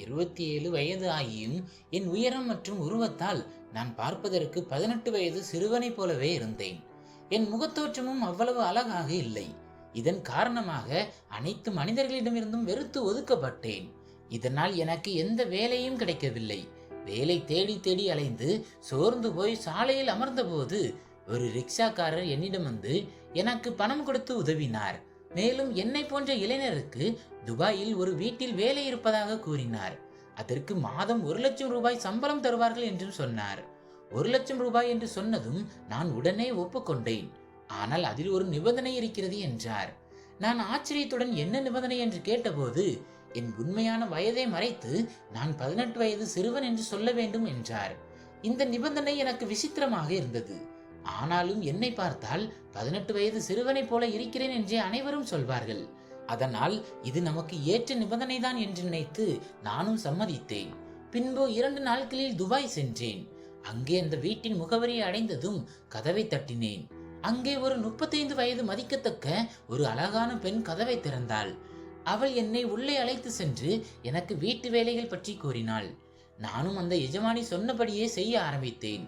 27 வயது ஆகியும் என் உயரம் மற்றும் உருவத்தால் நான் பார்ப்பதற்கு 18 வயது சிறுவனைப் போலவே இருந்தேன். என் முகத்தோற்றமும் அவ்வளவு அழகாக இல்லை. இதன் காரணமாக அனைத்து மனிதர்களிடமிருந்தும் வெறுத்து ஒதுக்கப்பட்டேன். இதனால் எனக்கு எந்த வேலையும் கிடைக்கவில்லை. வேலை தேடி தேடி அலைந்து சோர்ந்து போய் சாலையில் அமர்ந்தபோது ஒரு ரிக்ஷாக்காரர் என்னிடம் வந்து எனக்கு பணம் கொடுத்து உதவினார். மேலும் என்னை போன்ற இளைஞருக்கு துபாயில் ஒரு வீட்டில் வேலை இருப்பதாக கூறினார். அதற்கு மாதம் 1,00,000 ரூபாய் சம்பளம் தருவார்கள் என்றும் சொன்னார். 1,00,000 ரூபாய் என்று சொன்னதும் நான் உடனே ஒப்புக்கொண்டேன். ஆனால் அதில் ஒரு நிபந்தனை இருக்கிறது என்றார். நான் ஆச்சரியத்துடன் என்ன நிபந்தனை என்று கேட்டபோது என் உண்மையான வயதை மறைத்து நான் 18 வயது சிறுவன் என்று சொல்ல வேண்டும் என்றார். இந்த நிபந்தனை எனக்கு விசித்திரமாக இருந்தது. ஆனாலும் என்னை பார்த்தால் 18 வயது சிறுவனைப் போல இருக்கிறேன் என்றே அனைவரும் சொல்வார்கள். அதனால் இது நமக்கு ஏற்ற நிபந்தனை தான் என்று நினைத்து நானும் சம்மதித்தேன். பின்பு 2 நாட்களில் துபாய் சென்றேன். அங்கே அந்த வீட்டின் முகவரியை அடைந்ததும் கதவை தட்டினேன். அங்கே ஒரு 35 வயது மதிக்கத்தக்க ஒரு அழகான பெண் கதவை திறந்தாள். அவள் என்னை உள்ளே அழைத்து சென்று எனக்கு வீட்டு வேலைகள் பற்றி கூறினாள். நானும் அந்த எஜமானி சொன்னபடியே செய்ய ஆரம்பித்தேன்.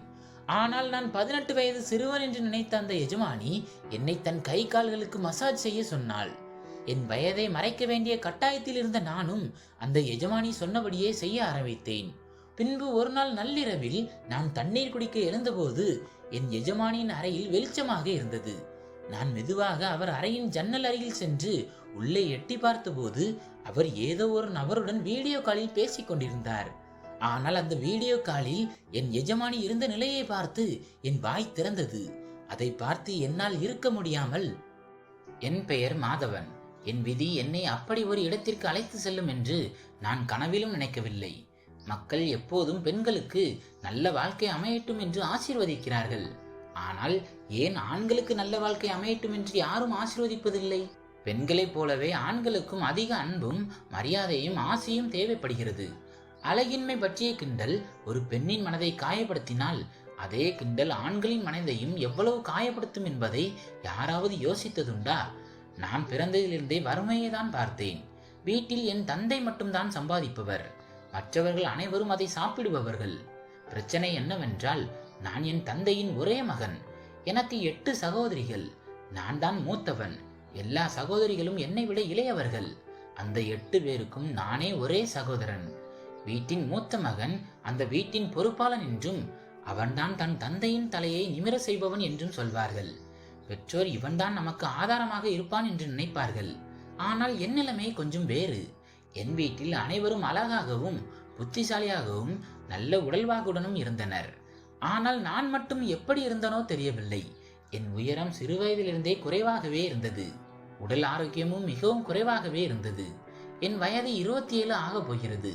ஆனால் நான் 18 வயது சிறுவன் என்று நினைத்த அந்த எஜமானி என்னை தன் கை கால்களுக்கு மசாஜ் செய்ய சொன்னாள். என் வயதை மறைக்க வேண்டிய கட்டாயத்தில் இருந்த நானும் அந்த எஜமானி சொன்னபடியே செய்ய ஆரம்பித்தேன். பின்பு ஒரு நாள் நள்ளிரவில் நான் தண்ணீர் குடிக்க எழுந்தபோது என் எஜமானியின் அறையில் வெளிச்சமாக இருந்தது. நான் மெதுவாக அவர் அறையின் ஜன்னல் அருகில் சென்று உள்ளே எட்டி பார்த்தபோது அவர் ஏதோ ஒரு நபருடன் வீடியோ காலில் பேசிக் கொண்டிருந்தார். ஆனால் அந்த வீடியோ காலில் என் எஜமானி இருந்த நிலையை பார்த்து என் வாய் திறந்தது. அதை பார்த்து என்னால் இருக்க முடியாமல், என் பெயர் மாதவன். என் விதி என்னை அப்படி ஒரு இடத்திற்கு அழைத்து செல்லும் என்று நான் கனவிலும் நினைக்கவில்லை. மக்கள் எப்போதும் பெண்களுக்கு நல்ல வாழ்க்கை அமையட்டும் என்று ஆசீர்வதிக்கிறார்கள். ஆனால் ஏன் ஆண்களுக்கு நல்ல வாழ்க்கை அமையட்டும் என்று யாரும் ஆசீர்வதிப்பதில்லை? பெண்களைப் போலவே ஆண்களுக்கும் அதிக அன்பும் மரியாதையும் ஆசையும் தேவைப்படுகிறது. அழகின்மை பற்றிய கிண்டல் ஒரு பெண்ணின் மனதை காயப்படுத்தினால் அதே கிண்டல் ஆண்களின் மனதையும் எவ்வளவு காயப்படுத்தும் என்பதை யாராவது யோசித்ததுண்டா? நான் பிறந்ததிலிருந்தே வறுமையை தான் பார்த்தேன். வீட்டில் என் தந்தை மட்டும்தான் சம்பாதிப்பவர். மற்றவர்கள் அனைவரும் அதை சாப்பிடுபவர்கள். பிரச்சனை என்னவென்றால், நான் என் தந்தையின் ஒரே மகன். எனக்கு 8 சகோதரிகள். நான் தான் மூத்தவன். எல்லா சகோதரிகளும் என்னை விட இளையவர்கள். அந்த 8 பேருக்கும் நானே ஒரே சகோதரன். வீட்டின் மூத்த மகன் அந்த வீட்டின் பொறுப்பாளன் என்றும் அவன்தான் தன் தந்தையின் தலையை நிமிர செய்பவன் என்றும் சொல்வார்கள். பெற்றோர் இவன்தான் நமக்கு ஆதாரமாக இருப்பான் என்று நினைப்பார்கள். ஆனால் என் நிலைமை கொஞ்சம் வேறு. என் வீட்டில் அனைவரும் அழகாகவும் புத்திசாலியாகவும் நல்ல உடல்வாகுடனும் இருந்தனர். ஆனால் நான் மட்டும் எப்படி இருந்தனோ தெரியவில்லை. என் உயரம் சிறுவயதிலிருந்தே குறைவாகவே இருந்தது. உடல் ஆரோக்கியமும் மிகவும் குறைவாகவே இருந்தது. என் வயது 27 ஆக போகிறது.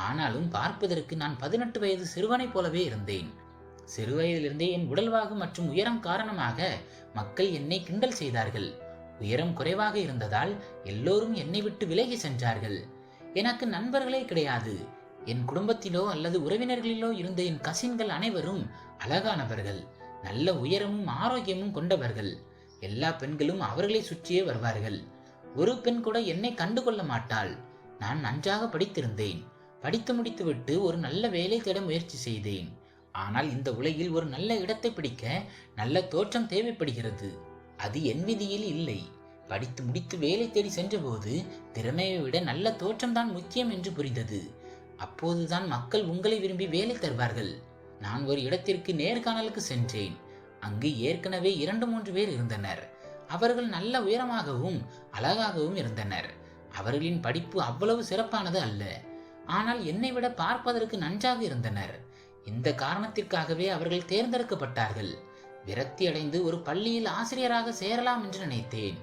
ஆனாலும் பார்ப்பதற்கு நான் 18 வயது சிறுவனைப் போலவே இருந்தேன். சிறுவயதிலிருந்தே என் உடல்வாகு மற்றும் உயரம் காரணமாக மக்கள் என்னை கிண்டல் செய்தார்கள். உயரம் குறைவாக இருந்ததால் எல்லோரும் என்னை விட்டு விலகி சென்றார்கள். எனக்கு நண்பர்களே கிடையாது. என் குடும்பத்திலோ அல்லது உறவினர்களிலோ இருந்த என் கசின்கள் அனைவரும் அழகானவர்கள், நல்ல உயரமும் ஆரோக்கியமும் கொண்டவர்கள். எல்லா பெண்களும் அவர்களை சுற்றியே வருவார்கள். ஒரு பெண் கூட என்னை கண்டுகொள்ள மாட்டாள். நான் நன்றாக படித்திருந்தேன். படித்து முடித்துவிட்டு ஒரு நல்ல வேலை தேட முயற்சி செய்தேன். ஆனால் இந்த உலகில் ஒரு நல்ல இடத்தை பிடிக்க நல்ல தோற்றம் தேவைப்படுகிறது. அது என் விதியில் இல்லை. படித்து முடித்து வேலை தேடி சென்றபோது திறமையை விட நல்ல தோற்றம்தான் முக்கியம் என்று புரிந்தது. அப்போதுதான் மக்கள் உங்களை விரும்பி வேலை தருவார்கள். நான் ஒரு இடத்திற்கு நேர்காணலுக்கு சென்றேன். அங்கு ஏற்கனவே 2-3 பேர் இருந்தனர். அவர்கள் நல்ல உயரமாகவும் அழகாகவும் இருந்தனர். அவர்களின் படிப்பு அவ்வளவு சிறப்பானது அல்ல. ஆனால் என்னை விட பார்ப்பதற்கு நன்றாக இருந்தனர். இந்த காரணத்திற்காகவே அவர்கள் தேர்ந்தெடுக்கப்பட்டார்கள். விரக்தி அடைந்து ஒரு பள்ளியில் ஆசிரியராக சேரலாம் என்று நினைத்தேன்.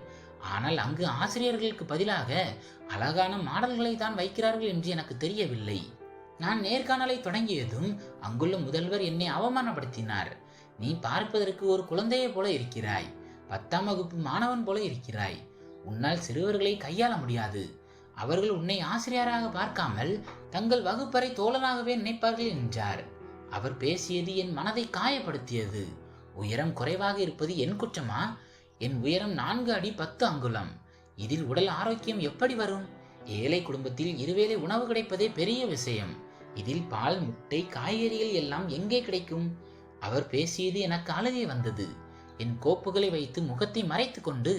ஆனால் அங்கு ஆசிரியர்களுக்கு பதிலாக அழகான மாடல்களை தான் வைக்கிறார்கள் என்று எனக்கு தெரியவில்லை. நான் நேர்காணலை தொடங்கியதும் அங்குள்ள முதல்வர் என்னை அவமானப்படுத்தினார். நீ பார்ப்பதற்கு ஒரு குழந்தையை போல இருக்கிறாய். 10ஆம் வகுப்பு மாணவன் போல இருக்கிறாய். உன்னால் சிறுவர்களை கையாள முடியாது. அவர்கள் உன்னை ஆசிரியராக பார்க்காமல் தங்கள் வகுப்பறை தோழனாகவே நினைப்பார்கள் என்றார். அவர் பேசியது என் மனதை காயப்படுத்தியது. உயரம் குறைவாக இருப்பது என் குற்றமா? என் உயரம் 4 அடி 10 அங்குலம். இதில் உடல் ஆரோக்கியம் எப்படி வரும்? ஏழை குடும்பத்தில் இருவேளை உணவு கிடைப்பதே பெரிய விஷயம். இதில் பால், முட்டை, காய்கறிகள் எல்லாம் எங்கே கிடைக்கும்? அவர் பேசியது எனக்கு அழுகை வந்தது. என் கோப்புகளை வைத்து முகத்தை மறைத்து கொண்டு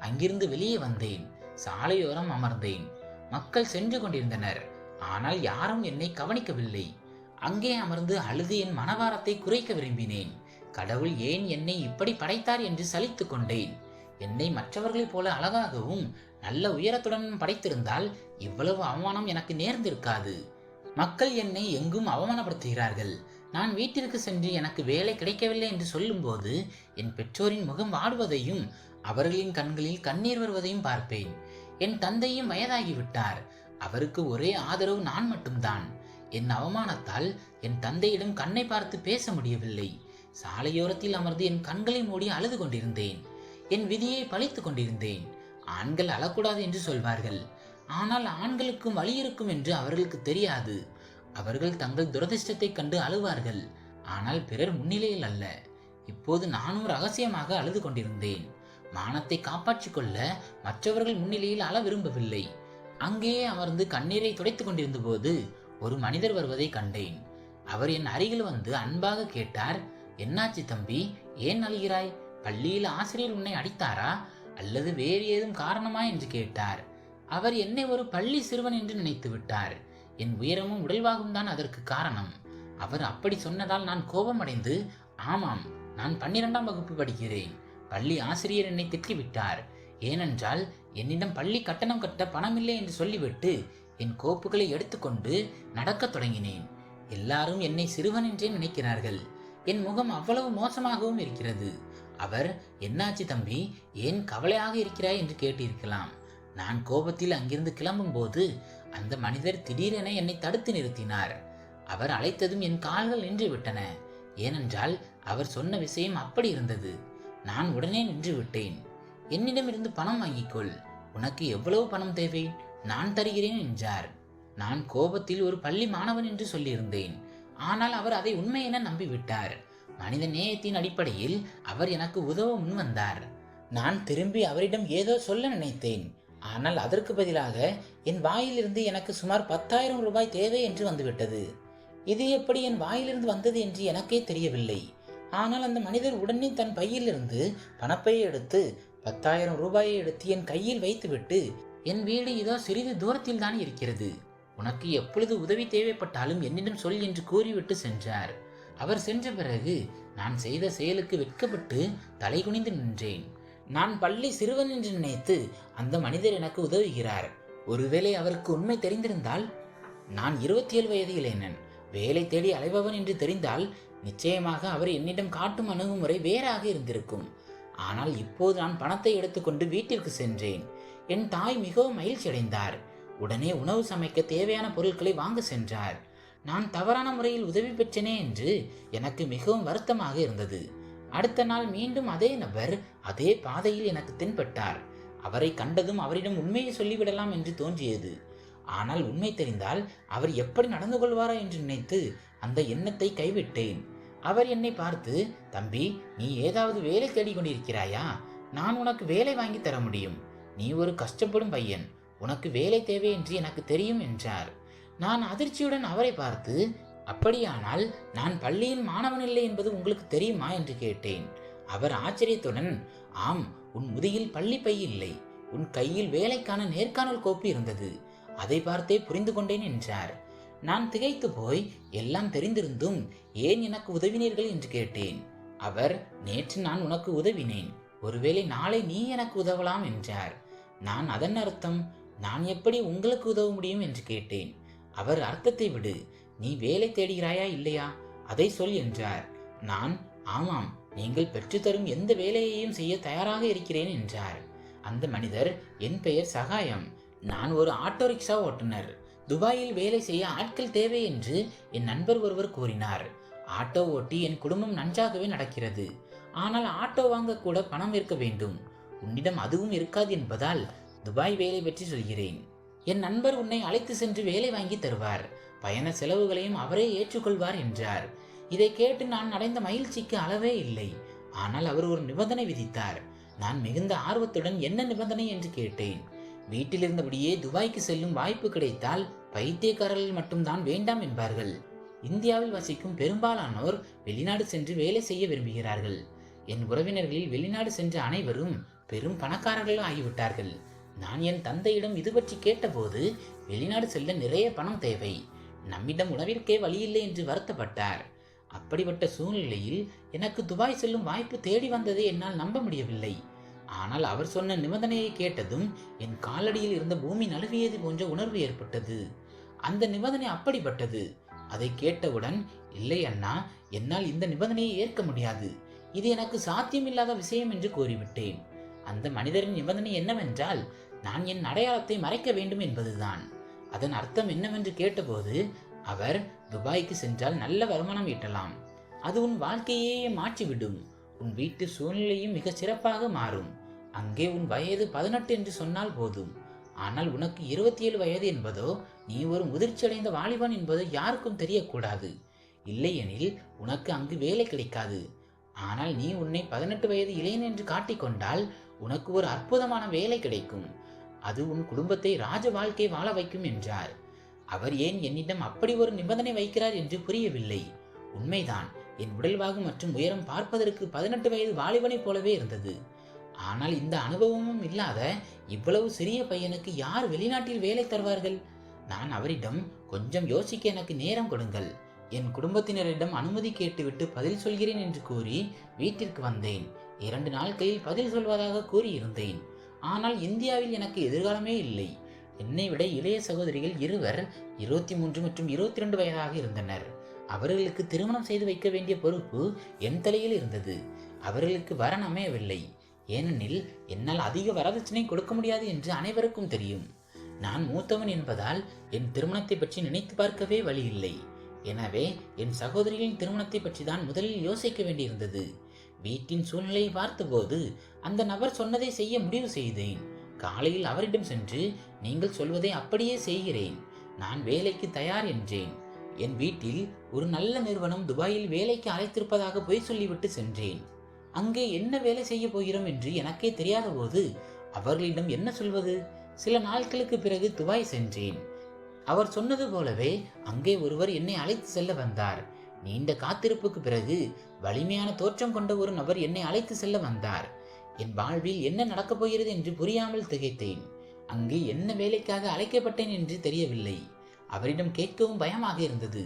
அங்கிருந்து வெளியே வந்தேன். சாலையோரம் அமர்ந்தேன். மக்கள் சென்று கொண்டிருந்தனர். ஆனால் யாரும் என்னை கவனிக்கவில்லை. அங்கே அமர்ந்து அழுது என் மனவாரத்தை குறைக்க விரும்பினேன். கடவுள் ஏன் என்னை இப்படி படைத்தார் என்று சலித்துக் கொண்டேன். என்னை மற்றவர்களைப் போல அழகாகவும் நல்ல உயரத்துடன் படைத்திருந்தால் இவ்வளவு அவமானம் எனக்கு நேர்ந்திருக்காது. மக்கள் என்னை எங்கும் அவமானப்படுத்துகிறார்கள். நான் வீட்டிற்கு சென்று எனக்கு வேலை கிடைக்கவில்லை என்று சொல்லும்போது என் பெற்றோரின் முகம் வாடுவதையும் அவர்களின் கண்களில் கண்ணீர் வருவதையும் பார்ப்பேன். என் தந்தையும் வயதாகிவிட்டார். அவருக்கு ஒரே ஆதரவு நான் மட்டும்தான். என் அவமானத்தால் என் தந்தையிடம் கண்ணை பார்த்து பேச முடியவில்லை. சாலையோரத்தில் அமர்ந்து என் கண்களை மூடி அழுது கொண்டிருந்தேன். என் விதியை பழித்துக் கொண்டிருந்தேன். ஆண்கள் அழக்கூடாது என்று சொல்வார்கள். ஆனால் ஆண்களுக்கும் வலி இருக்கும் என்று அவர்களுக்கு தெரியாது. அவர்கள் தங்கள் துரதிர்ஷ்டத்தை கண்டு அழுவார்கள். ஆனால் பிறர் முன்னிலையில் அல்ல. இப்போது நானும் ரகசியமாக அழுது கொண்டிருந்தேன். மானத்தை காப்பாற்றிக் கொள்ள மற்றவர்கள் முன்னிலையில் அழ விரும்பவில்லை. அங்கேயே அமர்ந்து கண்ணீரை துடைத்துக் கொண்டிருந்த போது ஒரு மனிதர் வருவதை கண்டேன். அவர் என் அருகில் வந்து அன்பாக கேட்டார், என்னாச்சு தம்பி, ஏன் அழுகிறாய்? பள்ளியில் ஆசிரியர் உன்னை அடித்தாரா அல்லது வேறு ஏதும் காரணமா என்று கேட்டார். அவர் என்னை ஒரு பள்ளி சிறுவன் என்று நினைத்து விட்டார். என் உயரமும் உடல்வாகும் தான் அதற்கு காரணம். அவர் அப்படி சொன்னதால் நான் கோபமடைந்து, ஆமாம், நான் 12ஆம் வகுப்பு படிக்கிறேன். பள்ளி ஆசிரியர் என்னை திட்டிவிட்டார். ஏனென்றால் என்னிடம் பள்ளி கட்டணம் கட்ட பணமில்லை என்று சொல்லிவிட்டு என் கோப்புகளை எடுத்துக்கொண்டு நடக்கத் தொடங்கினேன். எல்லாரும் என்னை சிறுவன் என்றே நினைக்கிறார்கள். என் முகம் அவ்வளவு மோசமாகவும் இருக்கிறது. அவர், என்னாச்சு தம்பி, ஏன் கவலையாக இருக்கிறாய் என்று கேட்டிருக்கலாம். நான் கோபத்தில் அங்கிருந்து கிளம்பும் போது அந்த மனிதர் திடீரென என்னை தடுத்து நிறுத்தினார். அவர் அழைத்ததும் என் கால்கள் நின்று விட்டன. ஏனென்றால் அவர் சொன்ன விஷயம் அப்படி இருந்தது. நான் உடனே நின்று விட்டேன். என்னிடமிருந்து பணம் வாங்கிக்கொள், உனக்கு எவ்வளவு பணம் தேவை, நான் தருகிறேன் என்றார். நான் கோபத்தில் ஒரு பள்ளி மாணவன் என்று சொல்லியிருந்தேன். ஆனால் அவர் அதை உண்மை என நம்பிவிட்டார். மனித நேயத்தின் அடிப்படையில் அவர் எனக்கு உதவ முன்வந்தார். நான் திரும்பி அவரிடம் ஏதோ சொல்ல நினைத்தேன். ஆனால் அதற்கு பதிலாக என் வாயிலிருந்து எனக்கு சுமார் 10,000 ரூபாய் தேவை என்று வந்துவிட்டது. இது எப்படி என் வாயிலிருந்து வந்தது என்று எனக்கே தெரியவில்லை. ஆனால் அந்த மனிதர் உடனே தன் பையிலிருந்து பணப்பையை எடுத்து 10,000 ரூபாயை எடுத்து என் கையில் வைத்துவிட்டு, என் வீடு இதோ சிறிது தூரத்தில் தான் இருக்கிறது, உனக்கு எப்பொழுது உதவி தேவைப்பட்டாலும் என்னிடம் சொல் என்று கூறிவிட்டு சென்றார். அவர் சென்ற பிறகு நான் செய்த செயலுக்கு வெட்கப்பட்டு தலை குனிந்து நின்றேன். நான் பள்ளி சிறுவன் என்று நினைத்து அந்த மனிதர் எனக்கு உதவுகிறார். ஒருவேளை அவருக்கு உண்மை தெரிந்திருந்தால், நான் 27 வயது இளைஞன், வேலை தேடி அலைபவன் என்று தெரிந்தால் நிச்சயமாக அவர் என்னிடம் காட்டும் அணுகுமுறை வேறாக இருந்திருக்கும். ஆனால் இப்போது நான் பணத்தை எடுத்துக்கொண்டு வீட்டிற்கு சென்றேன். என் தாய் மிகவும் மகிழ்ச்சி அடைந்தார். உடனே உணவு சமைக்க தேவையான பொருட்களை வாங்க சென்றார். நான் தவறான முறையில் உதவி பெற்றேனே என்று எனக்கு மிகவும் வருத்தமாக இருந்தது. அடுத்த நாள் மீண்டும் அதே நபர் அதே பாதையில் எனக்கு தென்பட்டார். அவரை கண்டதும் அவரிடம் உண்மையை சொல்லிவிடலாம் என்று தோன்றியது. ஆனால் உண்மை தெரிந்தால் அவர் எப்படி நடந்து கொள்வாரா என்று நினைத்து அந்த எண்ணத்தை கைவிட்டேன். அவர் என்னை பார்த்து, தம்பி, நீ ஏதாவது வேலை தேடிக்கொண்டிருக்கிறாயா? நான் உனக்கு வேலை வாங்கி தர முடியும். நீ ஒரு கஷ்டப்படும் பையன், உனக்கு வேலை தேவை என்று எனக்கு தெரியும் என்றார். நான் அதிர்ச்சியுடன் அவரை பார்த்து, அப்படியானால் நான் பள்ளியில் மாணவன் இல்லை என்பது உங்களுக்கு தெரியுமா என்று கேட்டேன். அவர் ஆச்சரியத்துடன், ஆம், உன் முதுகில் பள்ளி பை இல்லை, உன் கையில் வேலைக்கான நேர்காணல் கோப்பு இருந்தது, அதை பார்த்தே புரிந்து கொண்டேன் என்றார். நான் திகைத்து போய், எல்லாம் தெரிந்திருந்தும் ஏன் எனக்கு உதவினீர்கள் என்று கேட்டேன். அவர், நேற்று நான் உனக்கு உதவினேன், ஒருவேளை நாளை நீ எனக்கு உதவலாம் என்றார். நான், அதன் அர்த்தம், நான் எப்படி உங்களுக்கு உதவ முடியும் என்று கேட்டேன். அவர், அர்த்தத்தை விடு, நீ வேலை தேடுகிறாயா இல்லையா, அதை சொல் என்றார். நான், ஆமாம், நீங்கள் பெற்றுத்தரும் எந்த வேலையையும் செய்ய தயாராக இருக்கிறேன் என்றார். அந்த மனிதர், என் பெயர் சகாயம், நான் ஒரு ஆட்டோ ரிக்ஷா ஓட்டுநர், துபாயில் வேலை செய்ய ஆட்கள் தேவை என்று என் நண்பர் ஒருவர் கூறினார். ஆட்டோ ஓட்டி என் குடும்பம் நன்றாகவே நடக்கிறது. ஆனால் ஆட்டோ வாங்க கூட பணம் இருக்க வேண்டும். உன்னிடம் அதுவும் இருக்காது என்பதால் துபாய் வேலை பற்றி சொல்கிறேன். என் நண்பர் உன்னை அழைத்து சென்று வேலை வாங்கி தருவார், பயண செலவுகளையும் அவரே ஏற்றுக்கொள்வார் என்றார். இதை கேட்டு நான் அடைந்த மகிழ்ச்சிக்கு அளவே இல்லை. ஆனால் அவர் ஒரு நிபந்தனை விதித்தார். நான் மிகுந்த ஆர்வத்துடன் என்ன நிபந்தனை என்று கேட்டேன். வீட்டில் இருந்தபடியே துபாய்க்கு செல்லும் வாய்ப்பு கிடைத்தால் பைத்தியக்காரர்கள் மட்டும்தான் வேண்டாம் என்பார்கள். இந்தியாவில் வசிக்கும் பெரும்பாலானோர் வெளிநாடு சென்று வேலை செய்ய விரும்புகிறார்கள். என் உறவினர்களில் வெளிநாடு சென்ற அனைவரும் பெரும் பணக்காரர்கள் ஆகிவிட்டார்கள். நான் என் தந்தையிடம் இது பற்றி கேட்டபோது வெளிநாடு செல்ல நிறைய பணம் தேவை, நம்மிடம் உணவிற்கே வழியில்லை என்று வருத்தப்பட்டார். அப்படிப்பட்ட சூழ்நிலையில் எனக்கு துபாய் செல்லும் வாய்ப்பு தேடி வந்ததை என்னால் நம்ப முடியவில்லை. ஆனால் அவர் சொன்ன நிபந்தனையை கேட்டதும் என் காலடியில் இருந்த பூமி நழுவியது போன்ற உணர்வு ஏற்பட்டது. அந்த நிபந்தனை அப்படிப்பட்டது. அதை கேட்டவுடன், இல்லை அண்ணா, என்னால் இந்த நிபந்தனையை ஏற்க முடியாது, இது எனக்கு சாத்தியமில்லாத விஷயம் என்று கூறிவிட்டேன். அந்த மனிதரின் நிபந்தனை என்னவென்றால் நான் என் அடையாளத்தை மறைக்க வேண்டும் என்பதுதான். அதன் அர்த்தம் என்னவென்று கேட்டபோது அவர், துபாய்க்கு சென்றால் நல்ல வருமானம் ஈட்டலாம், அது உன் வாழ்க்கையே மாற்றிவிடும், உன் வீட்டு சூழ்நிலையும் மிக சிறப்பாக மாறும், அங்கே உன் வயது 18 என்று சொன்னால் போதும், ஆனால் உனக்கு 27 வயது என்பதோ நீ ஒரு முதிர்ச்சியடைந்த வாலிபன் என்பதோ யாருக்கும் தெரியக்கூடாது, இல்லையெனில் உனக்கு அங்கு வேலை கிடைக்காது. ஆனால் நீ உன்னை 18 வயது இளைஞன் என்று காட்டிக்கொண்டால் உனக்கு ஒரு அற்புதமான வேலை கிடைக்கும், அது உன் குடும்பத்தை ராஜ வாழ்க்கை வாழ வைக்கும் என்றார். அவர் ஏன் என்னிடம் அப்படி ஒரு நிபந்தனை வைக்கிறார் என்று புரியவில்லை. உண்மைதான், என் உடல்வாகு மற்றும் உயரம் பார்ப்பதற்கு 18 வயது வாலிபனைப் போலவே இருந்தது. ஆனால் இந்த அனுபவமும் இல்லாத இவ்வளவு சிறிய பையனுக்கு யார் வெளிநாட்டில் வேலை தருவார்கள்? நான் அவரிடம், கொஞ்சம் யோசிக்க எனக்கு நேரம் கொடுங்கள், என் குடும்பத்தினரிடம் அனுமதி கேட்டுவிட்டு பதில் சொல்கிறேன் என்று கூறி வீட்டிற்கு வந்தேன். 2 நாட்களில் பதில் சொல்வதாக கூறியிருந்தேன். ஆனால் இந்தியாவில் எனக்கு எதிர்காலமே இல்லை. என்னை விட இளைய சகோதரிகள் இருவர் 23 மற்றும் 22 வயதாக இருந்தனர். அவர்களுக்கு திருமணம் செய்து வைக்க வேண்டிய பொறுப்பு என் தலையில் இருந்தது. அவர்களுக்கு வரன் அமையவில்லை, ஏனெனில் என்னால் அதிக வரதட்சணை கொடுக்க முடியாது என்று அனைவருக்கும் தெரியும். நான் மூத்தவன் என்பதால் என் திருமணத்தை பற்றி நினைத்து பார்க்கவே வழி இல்லை. எனவே என் சகோதரிகளின் திருமணத்தை பற்றி தான் முதலில் யோசிக்க வேண்டியிருந்தது. வீட்டின் சூழ்நிலையை பார்த்தபோது அந்த நபர் சொன்னதை செய்ய முடிவு செய்தேன். காலையில் அவரிடம் சென்று, நீங்கள் சொல்வதை அப்படியே செய்கிறேன், நான் வேலைக்கு தயார் என்றேன். என் வீட்டில் ஒரு நல்ல நிறுவனம் துபாயில் வேலைக்கு அழைத்திருப்பதாக பொய் சொல்லிவிட்டு சென்றேன். அங்கே என்ன வேலை செய்ய போகிறோம் என்று எனக்கே தெரியாத போது அவர்களிடம் என்ன சொல்வது? சில நாட்களுக்கு பிறகு துபாய் சென்றேன். அவர் சொன்னது போலவே அங்கே ஒருவர் என்னை அழைத்து செல்ல வந்தார். நீண்ட காத்திருப்புக்கு பிறகு வலிமையான தோற்றம் கொண்ட ஒரு நபர் என்னை அழைத்து செல்ல வந்தார். என் வாழ்வில் என்ன நடக்கப் போகிறது என்று புரியாமல் திகைத்தேன். அங்கு என்ன வேலைக்காக அழைக்கப்பட்டேன் என்று தெரியவில்லை. அவரிடம் கேட்கவும் பயமாக இருந்தது,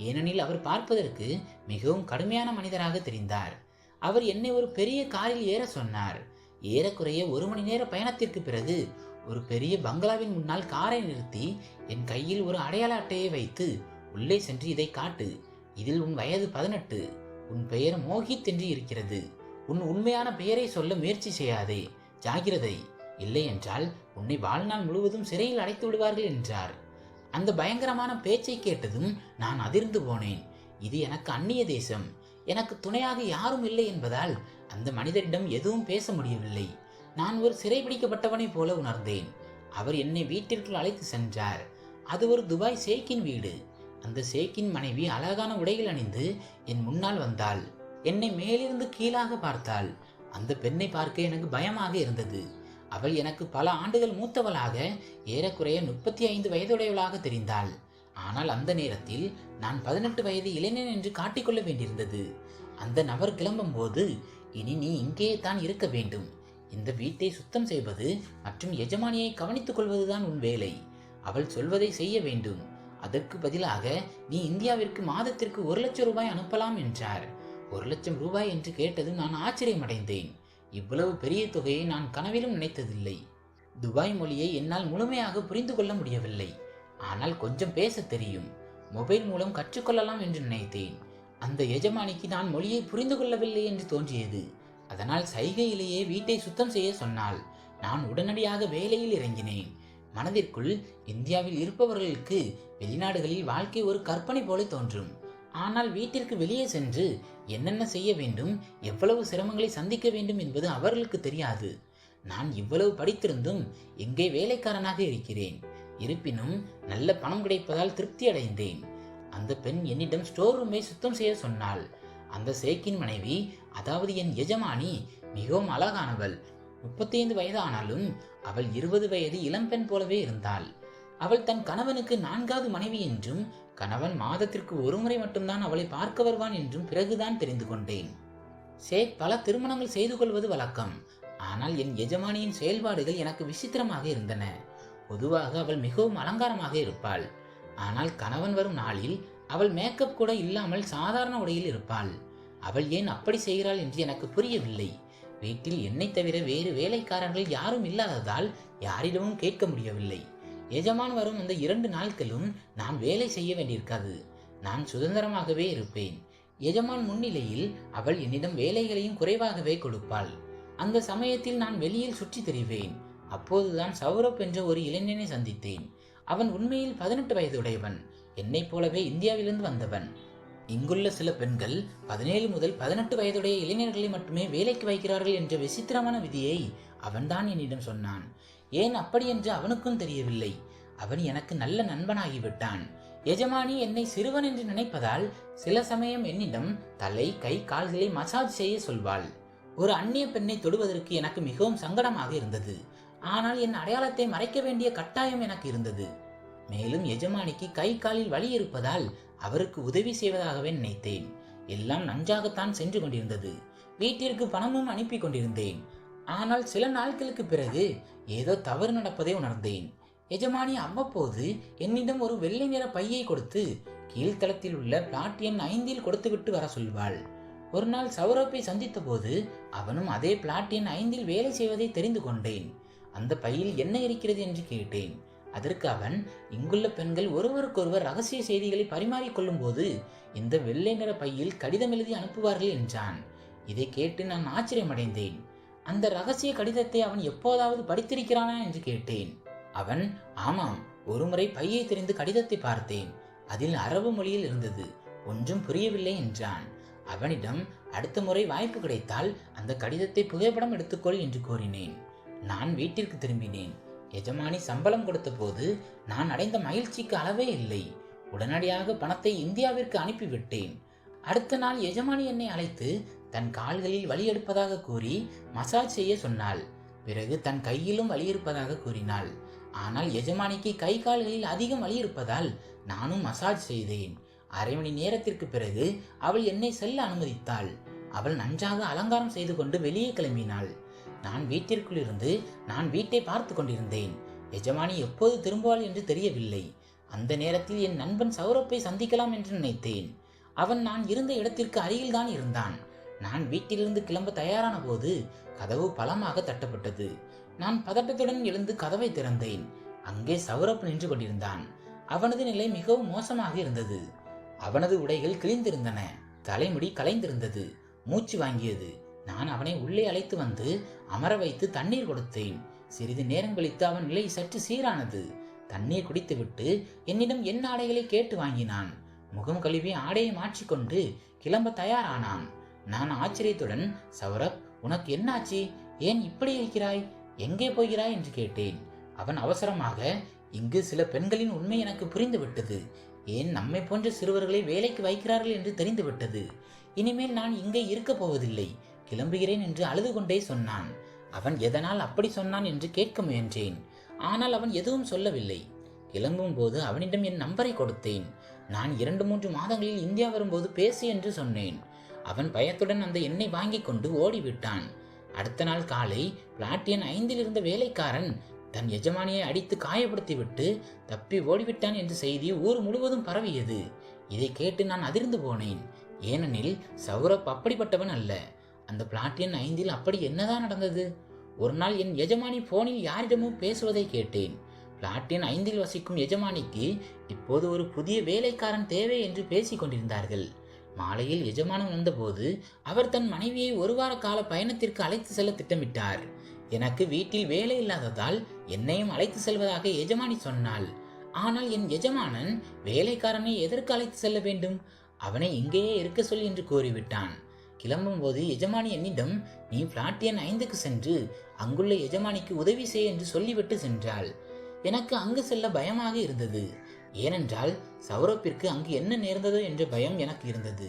ஏனெனில் அவர் பார்ப்பதற்கு மிகவும் கடுமையான மனிதராக தெரிந்தார். அவர் என்னை ஒரு பெரிய காரில் ஏற சொன்னார். ஏறக்குறைய 1 மணி நேர பயணத்திற்கு பிறகு ஒரு பெரிய பங்களாவின் முன்னால் காரை நிறுத்தி என் கையில் ஒரு அடையாள அட்டையை வைத்து, உள்ளே சென்று இதை காட்டு, இதில் உன் வயது 18, உன் பெயர் மோஹித் என்று இருக்கிறது, உன் உண்மையான பெயரை சொல்ல முயற்சி செய்யாதே, ஜாகிரதை, இல்லை என்றால் உன்னை வாழ்நாள் முழுவதும் சிறையில் அடைத்து விடுவார்கள் என்றார். அந்த பயங்கரமான பேச்சை கேட்டதும் நான் அதிர்ந்து போனேன். இது எனக்கு அந்நிய தேசம், எனக்கு துணையாக யாரும் இல்லை என்பதால் அந்த மனிதரிடம் எதுவும் பேச முடியவில்லை. நான் ஒரு சிறைபிடிக்கப்பட்டவனைப் போல உணர்ந்தேன். அவர் என்னை வீட்டிற்குள் அழைத்து சென்றார். அது ஒரு துபாய் ஷேக்கின் வீடு. அந்த ஷேக்கின் மனைவி அழகான உடைகள் அணிந்து என் முன்னால் வந்தாள். என்னை மேலிருந்து கீழாக பார்த்தாள். அந்த பெண்ணை பார்க்க எனக்கு பயமாக இருந்தது. அவள் எனக்கு பல ஆண்டுகள் மூத்தவளாக, ஏறக்குறைய 35 வயதுடையவளாக தெரிந்தாள். ஆனால் அந்த நேரத்தில் நான் 18 வயது இளைஞன் என்று காட்டிக்கொள்ள வேண்டியிருந்தது. அந்த நபர் கிளம்பும் போது, இனி நீ இங்கே தான் இருக்க வேண்டும், இந்த வீட்டை சுத்தம் செய்வது மற்றும் எஜமானியை கவனித்துக் கொள்வதுதான் உன் வேலை, அவள் சொல்வதை செய்ய வேண்டும், அதற்கு பதிலாக நீ இந்தியாவிற்கு மாதத்திற்கு 1 லட்சம் ரூபாய் அனுப்பலாம் என்றார். 1 லட்சம் ரூபாய் என்று கேட்டதும் நான் ஆச்சரியமடைந்தேன். இவ்வளவு பெரிய தொகையை நான் கனவிலும் நினைத்ததில்லை. துபாய் மொழியை என்னால் முழுமையாக புரிந்து கொள்ள முடியவில்லை, ஆனால் கொஞ்சம் பேச தெரியும். மொபைல் மூலம் கற்றுக்கொள்ளலாம் என்று நினைத்தேன். அந்த எஜமானிக்கு நான் மொழியை புரிந்து கொள்ளவில்லை என்று தோன்றியது. அதனால் சைகையிலேயே வீட்டை சுத்தம் செய்ய சொன்னாள். நான் உடனடியாக வேலையில் இறங்கினேன். மனதிற்குள், இந்தியாவில் இருப்பவர்களுக்கு வெளிநாடுகளில் வாழ்க்கை ஒரு கற்பனை போல தோன்றும். ஆனால் வீட்டிற்கு வெளியே சென்று என்னென்ன செய்ய வேண்டும், எவ்வளவு சிரமங்களை சந்திக்க வேண்டும் என்பது அவர்களுக்கு தெரியாது. நான் இவ்வளவு படித்திருந்தும் எங்கே வேலைக்காரனாக இருக்கிறேன். இருப்பினும் நல்ல பணம் கிடைப்பதால் திருப்தி அடைந்தேன். அந்த பெண் என்னிடம் ஸ்டோர் ரூமை சுத்தம் செய்ய சொன்னாள். அந்த ஷேக்கின் மனைவி, அதாவது என் எஜமானி, மிகவும் அழகானவள். 35 வயது ஆனாலும் அவள் 20 வயது இளம்பெண் போலவே இருந்தாள். அவள் தன் கணவனுக்கு 4வது மனைவி என்றும் கணவன் மாதத்திற்கு ஒருமுறை மட்டும்தான் அவளை பார்க்க வருவான் என்றும் பிறகுதான் தெரிந்து கொண்டேன். ஷேக் பல திருமணங்கள் செய்து கொள்வது வழக்கம். ஆனால் என் எஜமானியின் செயல்பாடுகள் எனக்கு விசித்திரமாக இருந்தன. பொதுவாக அவள் மிகவும் அலங்காரமாக இருப்பாள். ஆனால் கணவன் வரும் நாளில் அவள் மேக்கப் கூட இல்லாமல் சாதாரண உடையில் இருப்பாள். அவள் ஏன் அப்படி செய்கிறாள் என்று எனக்கு புரியவில்லை. வீட்டில் என்னை தவிர வேறு வேலைக்காரர்கள் யாரும் இல்லாததால் யாரிடமும் கேட்க முடியவில்லை. எஜமான் வரும் அந்த 2 நாட்களும் நான் வேலை செய்ய வேண்டியிருக்காது. நான் சுதந்திரமாகவே இருப்பேன். எஜமான் முன்னிலையில் அவள் என்னிடம் வேலைகளையும் குறைவாகவே கொடுப்பாள். அந்த சமயத்தில் நான் வெளியில் சுற்றி திரிவேன். அப்போதுதான் சௌரப் என்ற ஒரு இளைஞனை சந்தித்தேன். அவன் உண்மையில் 18 வயதுடையவன். என்னைப் போலவே இந்தியாவிலிருந்து வந்தவன். இங்குள்ள சில பெண்கள் 17 முதல் 18 வயதுடைய இளைஞர்களை மட்டுமே வேலைக்கு வைக்கிறார்கள் என்ற விசித்திரமான விதியை அவன்தான் என்னிடம் சொன்னான். ஏன் அப்படி என்று அவனுக்கும் தெரியவில்லை. அவன் எனக்கு நல்ல நண்பனாகிவிட்டான். எஜமானி என்னை சிறுவன் என்று நினைப்பதால் சில சமயம் என்னிடம் தலை, கை, கால்களை மசாஜ் செய்ய சொல்வாள். ஒரு அந்நிய பெண்ணை தொடுவதற்கு எனக்கு மிகவும் சங்கடமாக இருந்தது. ஆனால் என் அடையாளத்தை மறைக்க வேண்டிய கட்டாயம் எனக்கு இருந்தது. மேலும் எஜமானிக்கு கை காலில் வலி இருப்பதால் அவருக்கு உதவி செய்வதாகவே நினைத்தேன். எல்லாம் நன்றாகத்தான் சென்று கொண்டிருந்தது. வீட்டிற்கு பணமும் அனுப்பி கொண்டிருந்தேன். ஆனால் சில நாட்களுக்கு பிறகு ஏதோ தவறு நடப்பதை உணர்ந்தேன். எஜமானி அவ்வப்போது என்னிடம் ஒரு வெள்ளை நிற பையை கொடுத்து கீழ்த்தளத்தில் உள்ள பிளாட் எண் 5 கொடுத்துவிட்டு வர சொல்வாள். ஒரு நாள் சௌரப்பை சந்தித்த போது அவனும் அதே பிளாட் எண் 5 வேலை செய்வதை தெரிந்து கொண்டேன். அந்த பையில் என்ன இருக்கிறது என்று கேட்டேன். அதற்கு அவன், இங்குள்ள பெண்கள் ஒருவருக்கொருவர் ரகசிய செய்திகளை பரிமாறிக்கொள்ளும் போது இந்த வெள்ளை நிற பையில் கடிதம் எழுதி அனுப்புவார்கள் என்றான். இதை கேட்டு நான் ஆச்சரியமடைந்தேன். அந்த ரகசிய கடிதத்தை அவன் எப்போதாவது படித்திருக்கிறானா என்று கேட்டேன். அவன், ஆமாம், ஒருமுறை பையை தெரிந்து கடிதத்தை பார்த்தேன். அதில் அரபு மொழியில் இருந்தது. ஒன்றும் புரியவில்லை என்றான். அவனிடம், அடுத்த முறை வாய்ப்பு கிடைத்தால் அந்த கடிதத்தை புகைப்படம் எடுத்துக்கொள் என்று கூறினேன். நான் வீட்டிற்கு திரும்பினேன். எஜமானி சம்பளம் கொடுத்த போது நான் அடைந்த மகிழ்ச்சிக்கு அளவே இல்லை. உடனடியாக பணத்தை இந்தியாவிற்கு அனுப்பிவிட்டேன். அடுத்த நாள் எஜமானி என்னை அழைத்து தன் கால்களில் வலி எடுப்பதாக கூறி மசாஜ் செய்ய சொன்னாள். பிறகு தன் கையிலும் வலி இருப்பதாக கூறினாள். ஆனால் எஜமானிக்கு கை கால்களில் அதிகம் வலி இருப்பதால் நானும் மசாஜ் செய்தேன். அரை மணி நேரத்திற்கு பிறகு அவள் என்னை செல்ல அனுமதித்தாள். அவள் நன்றாக அலங்காரம் செய்து கொண்டு வெளியே கிளம்பினாள். நான் வீட்டிற்குள் இருந்து நான் வீட்டை பார்த்து கொண்டிருந்தேன். எஜமானி எப்போது திரும்புவாள் என்று தெரியவில்லை. அந்த நேரத்தில் என் நண்பன் சௌரப்பை சந்திக்கலாம் என்று நினைத்தேன். அவன் நான் இருந்த இடத்திற்கு அருகில்தான் இருந்தான். நான் வீட்டிலிருந்து கிளம்ப தயாரான போது கதவு பலமாக தட்டப்பட்டது. நான் பதட்டத்துடன் எழுந்து கதவை திறந்தேன். அங்கே சௌரப் நின்று கொண்டிருந்தான். அவனது நிலை மிகவும் மோசமாக இருந்தது. அவனது உடைகள் கிழிந்திருந்தன. தலைமுடி கலைந்திருந்தது. மூச்சு வாங்கியது. நான் அவனை உள்ளே அழைத்து வந்து அமர வைத்து தண்ணீர் கொடுத்தேன். சிறிது நேரம் கழித்து அவன் நிலை சற்று சீரானது. தண்ணீர் குடித்துவிட்டு என்னிடம் என் ஆடைகளை கேட்டு வாங்கினான். முகம் கழுவி ஆடையை மாற்றிக்கொண்டு கிளம்ப தயாரானான். நான் ஆச்சரியத்துடன், சௌரப், உனக்கு என்னாச்சு? ஏன் இப்படி இருக்கிறாய்? எங்கே போகிறாய் என்று கேட்டேன். அவன் அவசரமாக, இங்கு சில பெண்களின் உண்மை எனக்கு புரிந்துவிட்டது. ஏன் நம்மை போன்ற சிறுவர்களை வேலைக்கு வைக்கிறார்கள் என்று தெரிந்துவிட்டது. இனிமேல் நான் இங்கே இருக்க போவதில்லை, கிளம்புகிறேன் என்று அழுது கொண்டே சொன்னான். அவன் எதனால் அப்படி சொன்னான் என்று கேட்க முயன்றேன். ஆனால் அவன் எதுவும் சொல்லவில்லை. கிளம்பும் போது அவனிடம் என் நம்பரை கொடுத்தேன். நான் 2-3 மாதங்களில் இந்தியா வரும்போது பேசு என்று சொன்னேன். அவன் பயத்துடன் அந்த எண்ணை வாங்கி கொண்டு ஓடிவிட்டான். அடுத்த நாள் காலை பிளாட் எண் 5 இருந்த வேலைக்காரன் தன் எஜமானியை அடித்து காயப்படுத்திவிட்டு தப்பி ஓடிவிட்டான் என்ற செய்தி ஊர் முழுவதும் பரவியது. இதை கேட்டு நான் அதிர்ந்து போனேன். ஏனெனில் சௌரப் அப்படிப்பட்டவன் அல்ல. அந்த பிளாட் எண் 5 அப்படி என்னதான் நடந்தது? ஒரு நாள் என் எஜமானி போனில் யாரிடமும் பேசுவதை கேட்டேன். பிளாட் எண் 5 வசிக்கும் எஜமானிக்கு இப்போது ஒரு புதிய வேலைக்காரன் தேவை என்று பேசிக் கொண்டிருந்தார்கள். மாலையில் எஜமானன் வந்தபோது அவர் தன் மனைவியை 1 வார கால பயணத்திற்கு அழைத்து செல்ல திட்டமிட்டார். எனக்கு வீட்டில் வேலை இல்லாததால் என்னையும் அழைத்து செல்வதாக எஜமானி சொன்னாள். ஆனால் என் எஜமானன் வேலைக்காரனை எதற்கு அழைத்து செல்ல வேண்டும்? அவனை இங்கேயே இருக்க சொல் என்று கூறிவிட்டான். கிளம்பும் போது எஜமானி என்னிடம், நீ பிளாட் எண் 5க்கு சென்று அங்குள்ள எஜமானிக்கு உதவி செய் என்று சொல்லிவிட்டு சென்றாள். எனக்கு அங்கு செல்ல பயமாக இருந்தது. ஏனென்றால் சௌரப்பிற்கு அங்கு என்ன நேர்ந்ததோ என்ற பயம் எனக்கு இருந்தது.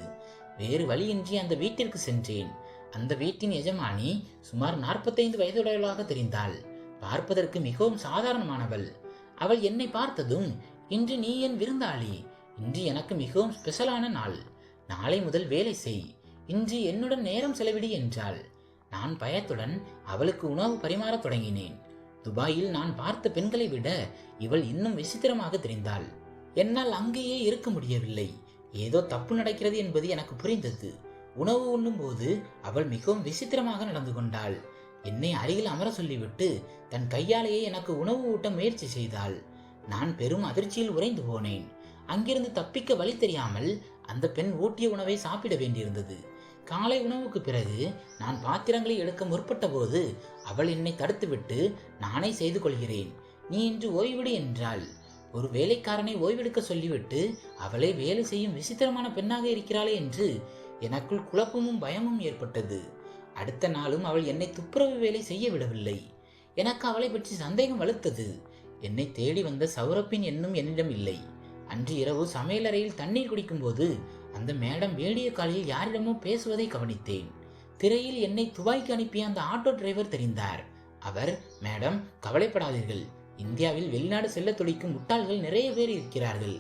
வேறு வழியின்றி அந்த வீட்டிற்கு சென்றேன். அந்த வீட்டின் எஜமானி சுமார் 45 வயதுடையவளாக தெரிந்தாள். பார்ப்பதற்கு மிகவும் சாதாரணமானவள். அவள் என்னை பார்த்ததும், இன்று நீ என் விருந்தாளி, இன்று எனக்கு மிகவும் ஸ்பெஷலான நாள், நாளை முதல் வேலை செய், இன்று என்னுடன் நேரம் செலவிடு என்றாள். நான் பயத்துடன் அவளுக்கு உணவு பரிமாறத் தொடங்கினேன். துபாயில் நான் பார்த்த பெண்களை விட இவள் இன்னும் விசித்திரமாக தெரிந்தாள். என்னால் அங்கேயே இருக்க முடியவில்லை. ஏதோ தப்பு நடக்கிறது என்பது எனக்கு புரிந்தது. உணவு உண்ணும் போது அவள் மிகவும் விசித்திரமாக நடந்து கொண்டாள். என்னை அருகில் அமர சொல்லிவிட்டு தன் கையாலேயே எனக்கு உணவு ஊட்ட முயற்சி செய்தாள். நான் பெரும் அதிர்ச்சியில் உறைந்து போனேன். அங்கிருந்து தப்பிக்க வழி தெரியாமல் அந்த பெண் ஊட்டிய உணவை சாப்பிட வேண்டியிருந்தது. காலை உணவுக்கு பிறகு நான் பாத்திரங்களை எடுக்க முற்பட்ட போது அவள் என்னை தடுத்துவிட்டு, நானே செய்து கொள்கிறேன், நீ இன்று ஓய்விடு என்றாள். ஒரு வேலைக்காரனை ஓய்வெடுக்க சொல்லிவிட்டு அவளை வேலை செய்யும் விசித்திரமான பெண்ணாக இருக்கிறாளே என்று எனக்குள் குழப்பமும் பயமும் ஏற்பட்டது. அடுத்த நாளும் அவள் என்னை துப்புரவு வேலை செய்ய விடவில்லை. எனக்கு அவளை பற்றி சந்தேகம் வலுத்தது. என்னை தேடி வந்த சௌரப்பின் எண்ணும் என்னிடம் இல்லை. அன்று இரவு சமையலறையில் தண்ணீர் குடிக்கும் போது அந்த மேடம் வீடியோ காலில் யாரிடமோ பேசுவதை கவனித்தேன். திரையில் என்னை துபாய்க்கு அனுப்பிய அந்த ஆட்டோ டிரைவர் தெரிந்தார். அவர், மேடம் கவலைப்படாதீர்கள், இந்தியாவில் வெளிநாடு செல்ல துடிக்கும் முட்டாள்கள் நிறைய பேர் இருக்கிறார்கள்,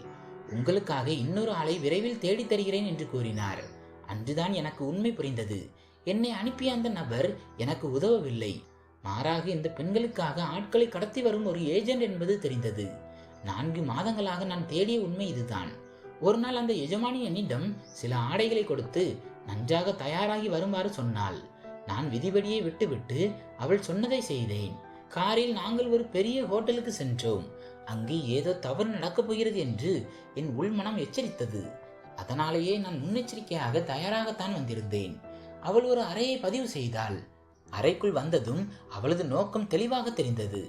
உங்களுக்காக இன்னொரு ஆளை விரைவில் தேடி தருகிறேன் என்று கூறினார். அன்றுதான் எனக்கு உண்மை புரிந்தது. என்னை அனுப்பிய அந்த நபர் எனக்கு உதவவில்லை, மாறாக இந்த பெண்களுக்காக ஆட்களை கடத்தி வரும் ஒரு ஏஜென்ட் என்பது தெரிந்தது. 4 மாதங்களாக நான் தேடிய உண்மை இதுதான். ஒரு நாள் அந்த எஜமானி என்னிடம் சில ஆடைகளை கொடுத்து நன்றாக தயாராகி வருமாறு சொன்னாள். நான் விதிபடியை விட்டுவிட்டு அவள் சொன்னதை செய்தேன். காரில் நாங்கள் ஒரு பெரிய ஹோட்டலுக்கு சென்றோம். அங்கு ஏதோ தவறு நடக்கப் போகிறது என்று என் உள்மனம் எச்சரித்தது. அதனாலேயே நான் முன்னெச்சரிக்கையாக தயாராகத்தான் வந்திருந்தேன். அவள் ஒரு அறையை பதிவு செய்தாள். அறைக்குள் வந்ததும் அவளது நோக்கம் தெளிவாக தெரிந்தது.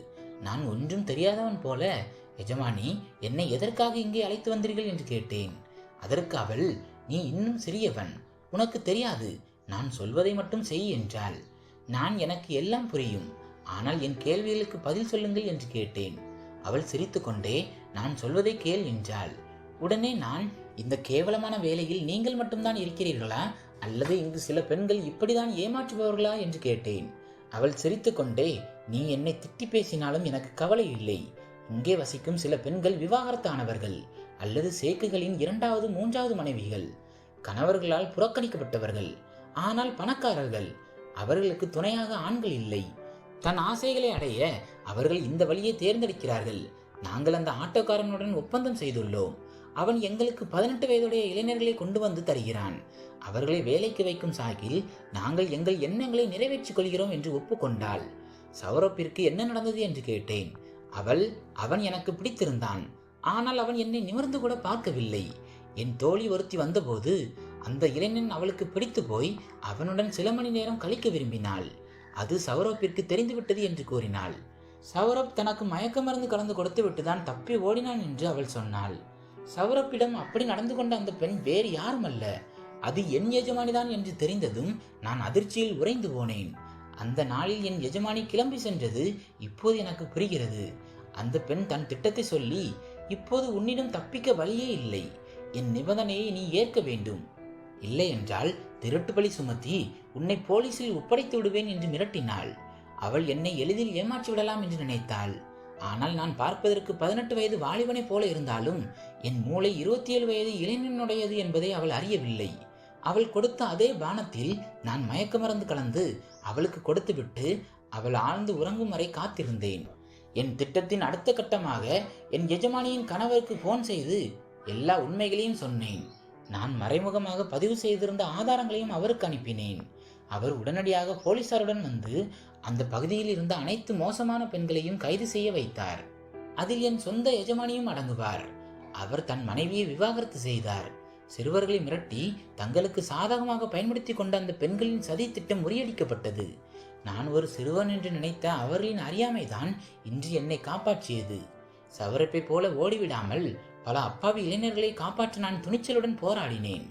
நான் ஒன்றும் தெரியாதவன் போல, எஜமானி என்னை எதற்காக இங்கே அழைத்து வந்தீர்கள் என்று கேட்டேன். அதற்கு அவள், நீ இன்னும் சிறியவன், உனக்கு தெரியாது, நான் சொல்வதை மட்டும் செய் என்றாள். நான் எனக்கு எல்லாம் புரியும், ஆனால் என் கேள்விகளுக்கு பதில் சொல்லுங்கள் என்று கேட்டேன். அவள் சிரித்துக்கொண்டே, நான் சொல்வதை கேள் என்றாள். உடனே நான், இந்த கேவலமான வேலையில் நீங்கள் மட்டும்தான் இருக்கிறீர்களா, அல்லது இங்கு சில பெண்கள் இப்படிதான் ஏமாற்றுபவர்களா என்று கேட்டேன். அவள் சிரித்துக்கொண்டே, நீ என்னை திட்டி பேசினாலும் எனக்கு கவலை இல்லை. இங்கே வசிக்கும் சில பெண்கள் விவாகரத்தானவர்கள் அல்லது சேக்குகளின் 2வது 3வது மனைவிகள், கணவர்களால் புறக்கணிக்கப்பட்டவர்கள், ஆனால் பணக்காரர்கள். அவர்களுக்கு துணையாக ஆண்கள் இல்லை. தன் ஆசைகளை அடைய அவர்கள் இந்த வழியை தேர்ந்தெடுக்கிறார்கள். நாங்கள் அந்த ஆட்டோக்காரனுடன் ஒப்பந்தம் செய்துள்ளோம். அவன் எங்களுக்கு 18 வயதுடைய இளைஞர்களை கொண்டு வந்து தருகிறான். அவர்களை வேலைக்கு வைக்கும் சாக்கில் நாங்கள் எங்கள் எண்ணங்களை நிறைவேற்றிக் கொள்கிறோம் என்று ஒப்புக்கொண்டாள். சௌரப்பிற்கு என்ன நடந்தது என்று கேட்டேன். அவன் எனக்கு பிடித்திருந்தான், ஆனால் அவன் என்னை நிமிர்ந்து கூட பார்க்கவில்லை. என் தோழி ஒருத்தி வந்தபோது அந்த இளைஞன் அவளுக்கு பிடித்து போய் அவனுடன் சில மணி நேரம் கழிக்க விரும்பினாள். அது சௌரப்பிற்கு தெரிந்துவிட்டது என்று கூறினாள். சௌரப் தனக்கு மயக்க மருந்து கலந்து கொடுத்து விட்டுதான் தப்பி ஓடினான் என்று அவள் சொன்னாள். சௌரப்பிடம் அப்படி நடந்து கொண்ட அந்த பெண் வேறு யாரும் அல்ல, அது என் எஜமானிதான் என்று தெரிந்ததும் நான் அதிர்ச்சியில் உறைந்து போனேன். அந்த நாளில் என் எஜமானி கிளம்பி சென்றது இப்போது எனக்கு புரிகிறது. அந்த பெண் தன் திட்டத்தை சொல்லி, இப்போது உன்னிடம் தப்பிக்க வழியே இல்லை, என் நிபந்தனையை நீ ஏற்க வேண்டும், இல்லை என்றால் திருட்டு பழி சுமத்தி உன்னை போலீசில் ஒப்படைத்து விடுவேன் என்று மிரட்டினாள். அவள் என்னை எளிதில் ஏமாற்றி விடலாம் என்று நினைத்தாள். ஆனால் நான் பார்ப்பதற்கு 18 வயது வாலிபனை போல இருந்தாலும் என் மூளை 27 வயது இளைஞனுடையது என்பதை அவள் அறியவில்லை. அவள் கொடுத்த அதே பானத்தில் நான் மயக்க மருந்து கலந்து அவளுக்கு கொடுத்துவிட்டு அவள் ஆழ்ந்து உறங்கும் வரை காத்திருந்தேன். என் திட்டத்தின் அடுத்த கட்டமாக என் எஜமானியின் கணவருக்கு போன் செய்து எல்லா உண்மைகளையும் சொன்னேன். நான் மறைமுகமாக பதிவு செய்திருந்த ஆதாரங்களையும் அவருக்கு அனுப்பினேன். அவர் உடனடியாக போலீசாருடன் வந்து அந்த பகுதியில் இருந்த அனைத்து மோசமான பெண்களையும் கைது செய்ய வைத்தார். அதில் என் சொந்த எஜமானியும் அடங்குவார். அவர் தன் மனைவியை விவாகரத்து செய்தார். சிறுவர்களை மிரட்டி தங்களுக்கு சாதகமாக பயன்படுத்தி கொண்ட அந்த பெண்களின் சதி திட்டம் முறியடிக்கப்பட்டது. நான் ஒரு சிறுவன் என்று நினைத்த அவர்களின் அறியாமைதான் இன்று என்னை காப்பாற்றியது. சவரப்பை போல ஓடிவிடாமல் பல அப்பாவி இளைஞர்களை காப்பாற்ற நான் துணிச்சலுடன் போராடினேன்.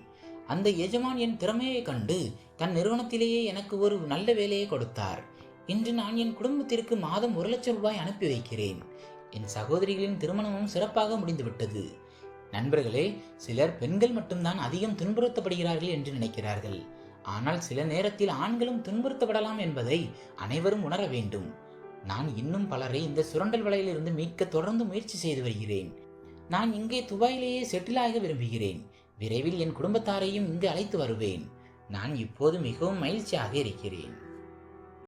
அந்த எஜமான் என் திறமையை கண்டு தன் நிறுவனத்திலேயே எனக்கு ஒரு நல்ல வேலையை கொடுத்தார். இன்று நான் என் குடும்பத்திற்கு மாதம் 1 லட்சம் ரூபாய் அனுப்பி வைக்கிறேன். என் சகோதரிகளின் திருமணமும் சிறப்பாக முடிந்துவிட்டது. நண்பர்களே, சிலர் பெண்கள் மட்டும்தான் அதிகம் துன்புறுத்தப்படுகிறார்கள் என்று நினைக்கிறார்கள். ஆனால் சில நேரத்தில் ஆண்களும் துன்புறுத்தப்படலாம் என்பதை அனைவரும் உணர வேண்டும். நான் இன்னும் பலரை இந்த சுரண்டல் வலையிலிருந்து மீட்க தொடர்ந்து முயற்சி செய்து வருகிறேன். நான் இங்கே துபாயிலேயே செட்டில் ஆக விரும்புகிறேன். விரைவில் என் குடும்பத்தாரையும் இங்கு அழைத்து வருவேன். நான் இப்போது மிகவும் மகிழ்ச்சியாக இருக்கிறேன்.